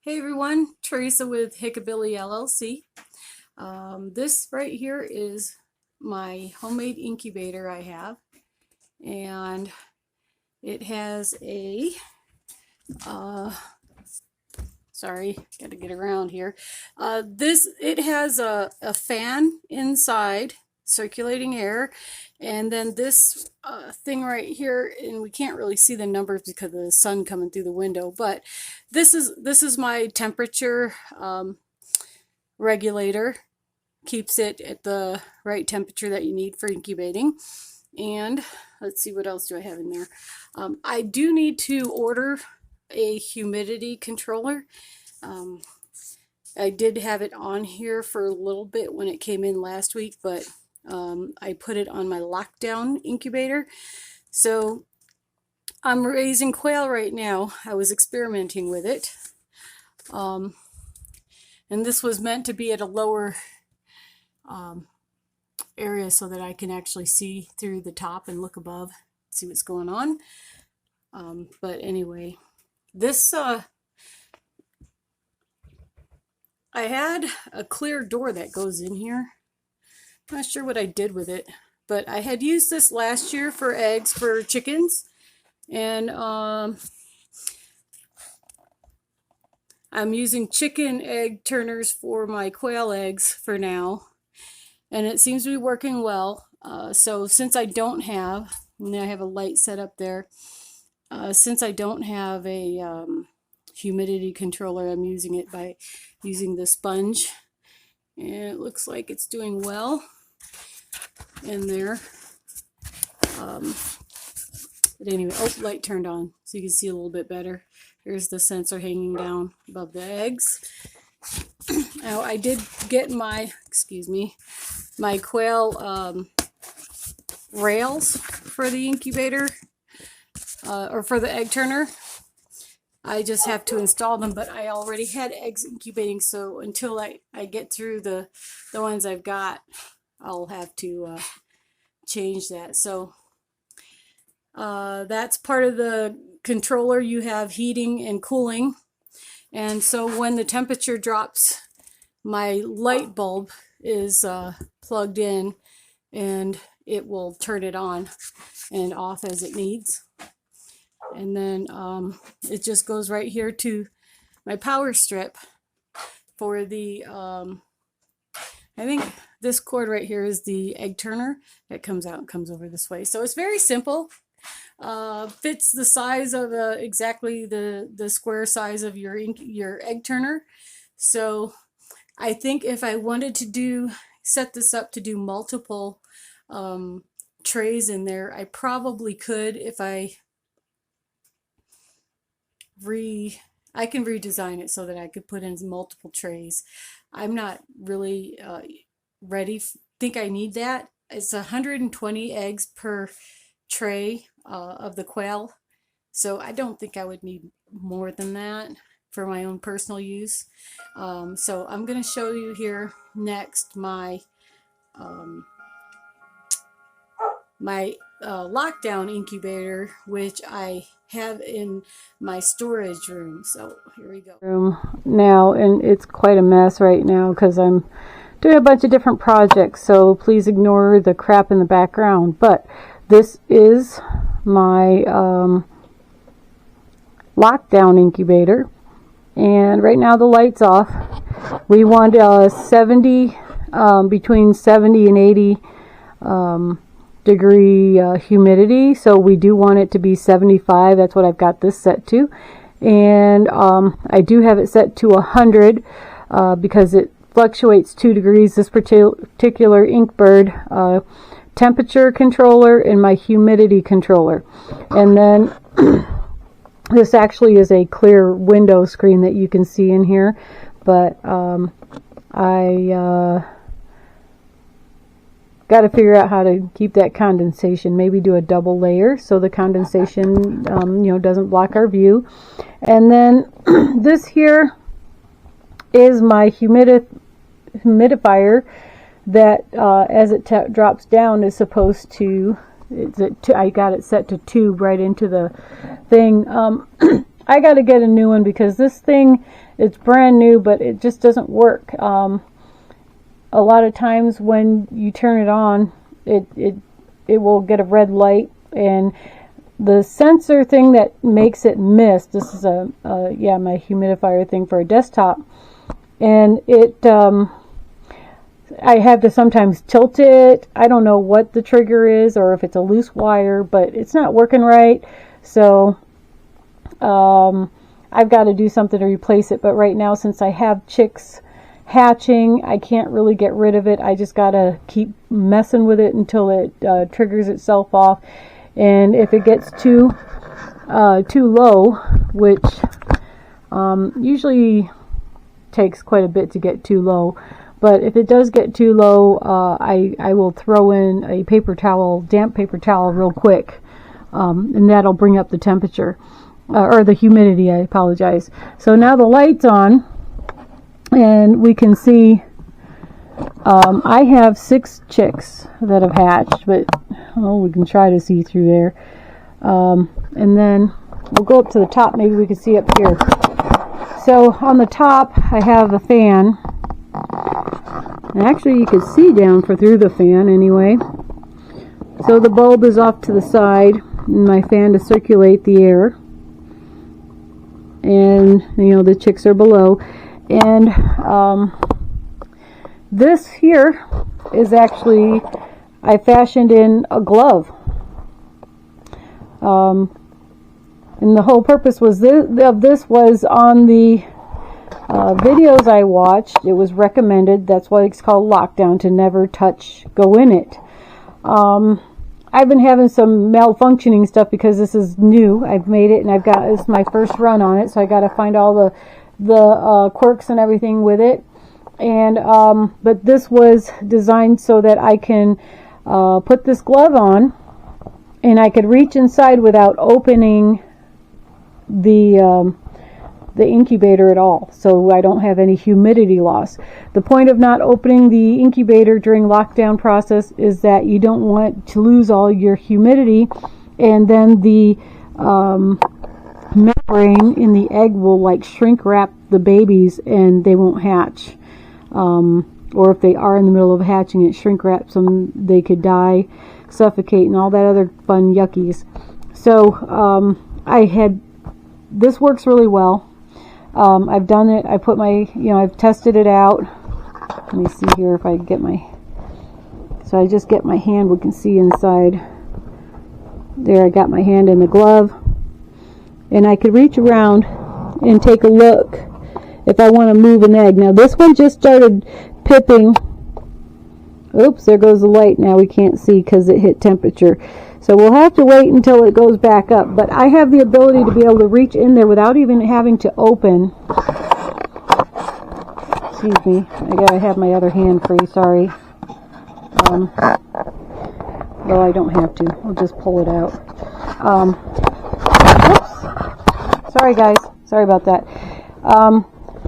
Hey everyone, Teresa with Hick-A-Billy LLC. This right here is my homemade incubator I have, and it has a, sorry, got to get around here. It has a fan inside, circulating air, and then this thing right here, and we can't really see the numbers because of the sun coming through the window, but this is my temperature regulator. Keeps it at the right temperature that you need for incubating. And let's see, what else do I have in there? I do need to order a humidity controller. I did have it on here for a little bit when it came in last week, but I put it on my lockdown incubator. So I'm raising quail right now. I was experimenting with it. And this was meant to be at a lower area so that I can actually see through the top and look above, see what's going on. But anyway, this I had a clear door that goes in here. Not sure what I did with it, but I had used this last year for eggs for chickens, and I'm using chicken egg turners for my quail eggs for now, and it seems to be working well. So since I don't have, and I have a light set up there, since I don't have a humidity controller, I'm using it by using the sponge, and it looks like it's doing well in there. But anyway, oh, light turned on so you can see a little bit better. Here's the sensor hanging down above the eggs. Now I did get my, my quail rails for the incubator, or for the egg turner. I just have to install them, but I already had eggs incubating, so until I get through the ones I've got, I'll have to change that. So that's part of the controller. You have heating and cooling, and so when the temperature drops, my light bulb is plugged in, and it will turn it on and off as it needs. And then it just goes right here to my power strip for the, I think this cord right here is the egg turner that comes out and comes over this way. So it's very simple. Fits the size of exactly the square size of your egg turner. So I think if I wanted to set this up to do multiple trays in there, I probably could. If I can redesign it so that I could put in multiple trays. I'm not really ready. Think I need that. It's 120 eggs per tray of the quail, so I don't think I would need more than that for my own personal use. So I'm going to show you here next my lockdown incubator, which I have in my storage room. So here we go. Room now, and it's quite a mess right now because I'm doing a bunch of different projects, so please ignore the crap in the background. But this is my lockdown incubator, and right now the light's off. We want 70 between 70 and 80 degree humidity, so we do want it to be 75. That's what I've got this set to, and I do have it set to 100 because it fluctuates 2 degrees. This particular Inkbird temperature controller and my humidity controller, and then this actually is a clear window screen that you can see in here, but I got to figure out how to keep that condensation. Maybe do a double layer so the condensation doesn't block our view. And then this here is my humidifier that as it drops down is supposed to, I got it set to tube right into the thing. I got to get a new one because this thing, it's brand new, but it just doesn't work. A lot of times when you turn it on, it will get a red light, and the sensor thing that makes it mist, this is my humidifier thing for a desktop, and it I have to sometimes tilt it. I don't know what the trigger is or if it's a loose wire, but it's not working right. So I've got to do something to replace it. But right now, since I have chicks hatching, I can't really get rid of it. I just got to keep messing with it until it triggers itself off. And if it gets too low, which usually takes quite a bit to get too low, but if it does get too low, I will throw in a paper towel, damp paper towel, real quick, and that'll bring up the temperature, or the humidity, I apologize. So now the light's on, and we can see I have 6 chicks that have hatched, but we can try to see through there. And then we'll go up to the top, maybe we can see up here. So on the top, I have a fan. And actually, you can see down through the fan anyway. So the bulb is off to the side, and my fan to circulate the air. And, the chicks are below. And this here is actually, I fashioned in a glove. And the whole purpose was of this was on the videos I watched. It was recommended. That's why it's called lockdown, to never go in it. I've been having some malfunctioning stuff because this is new. I've made it, and it's my first run on it, so I got to find all the quirks and everything with it. And but this was designed so that I can put this glove on, and I could reach inside without opening the incubator at all, so I don't have any humidity loss. The point of not opening the incubator during lockdown process is that you don't want to lose all your humidity, and then the membrane in the egg will shrink wrap the babies and they won't hatch. Or if they are in the middle of hatching, it shrink wraps them, they could die, suffocate, and all that other fun yuckies. So this works really well. I've done it. I put I've tested it out. Let me see here if I get so I just get my hand, we can see inside. There, I got my hand in the glove. And I could reach around and take a look if I want to move an egg. Now this one just started pipping. Oops, there goes the light. Now we can't see because it hit temperature. So we'll have to wait until it goes back up. But I have the ability to be able to reach in there without even having to open. Excuse me. I gotta have my other hand free, sorry. Well, I don't have to. I'll just pull it out. Oops. Sorry guys. Sorry about that.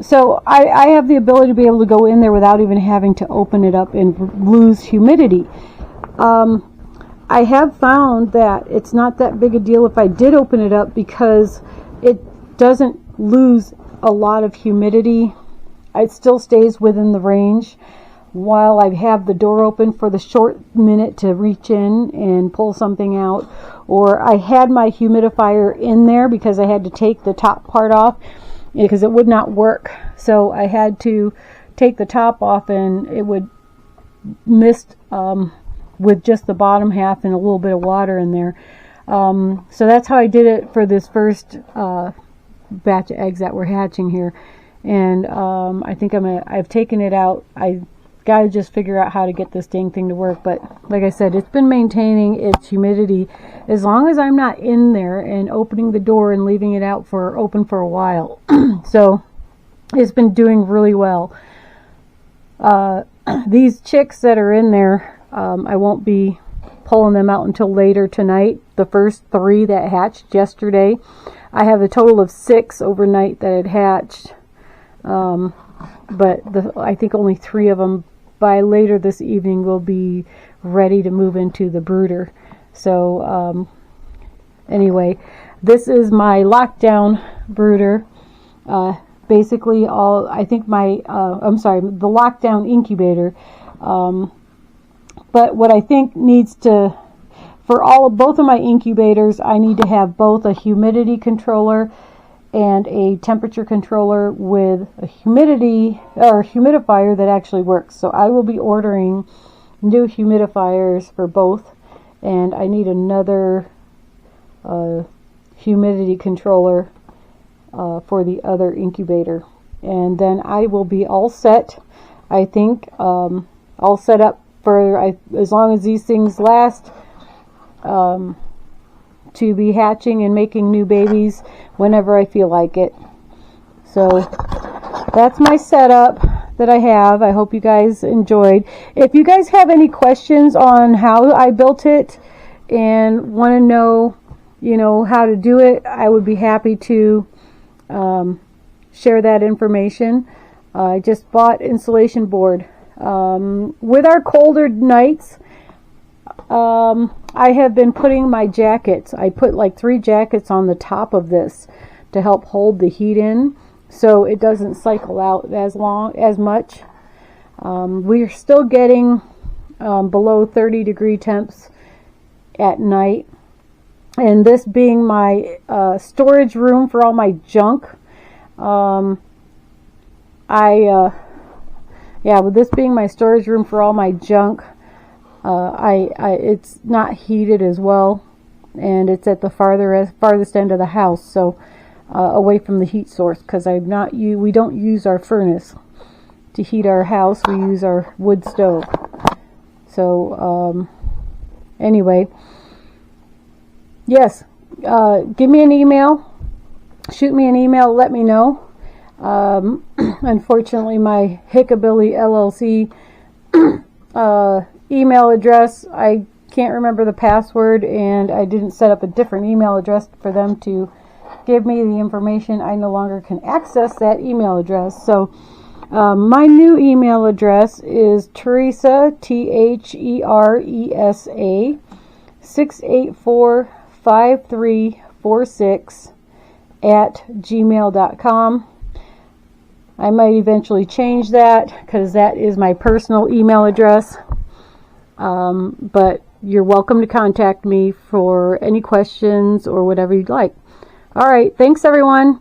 So I have the ability to be able to go in there without even having to open it up and lose humidity. I have found that it's not that big a deal if I did open it up because it doesn't lose a lot of humidity. It still stays within the range while I have the door open for the short minute to reach in and pull something out. Or I had my humidifier in there because I had to take the top part off because it would not work. So I had to take the top off and it would mist with just the bottom half and a little bit of water in there. So that's how I did it for this first batch of eggs that were hatching here. And I think I've taken it out. I got to just figure out how to get this dang thing to work. But like I said, it's been maintaining its humidity as long as I'm not in there and opening the door and leaving it out open for a while. So it's been doing really well. These chicks that are in there, I won't be pulling them out until later tonight. The first 3 that hatched yesterday. I have a total of 6 overnight that had hatched. But I think only 3 of them by later this evening will be ready to move into the brooder. So anyway, This is my lockdown brooder. Basically all, I think my, the lockdown incubator. But what I think needs to, for both of my incubators, I need to have both a humidity controller and a temperature controller with a humidity or humidifier that actually works. So I will be ordering new humidifiers for both, and I need another humidity controller for the other incubator, and then I will be all set. I think all set up for as long as these things last, to be hatching and making new babies whenever I feel like it. So that's my setup that I have. I hope you guys enjoyed. If you guys have any questions on how I built it and want to know, how to do it, I would be happy to share that information. I just bought insulation board. With our colder nights, I have been putting my jackets. I put like 3 jackets on the top of this to help hold the heat in, so it doesn't cycle out as much. We're still getting below 30-degree temps at night, and this being my storage room for all my junk, with this being my storage room for all my junk, it's not heated as well, and it's at the farthest end of the house, so away from the heat source, because we don't use our furnace to heat our house. We use our wood stove. So anyway, yes, give me an email, shoot me an email, let me know. Unfortunately, my Hick-A-Billy LLC email address, I can't remember the password, and I didn't set up a different email address for them to give me the information. I no longer can access that email address. So my new email address is Teresa, THERESA 6845346 @gmail.com. I might eventually change that, because that is my personal email address. But you're welcome to contact me for any questions or whatever you'd like. All right. Thanks, everyone.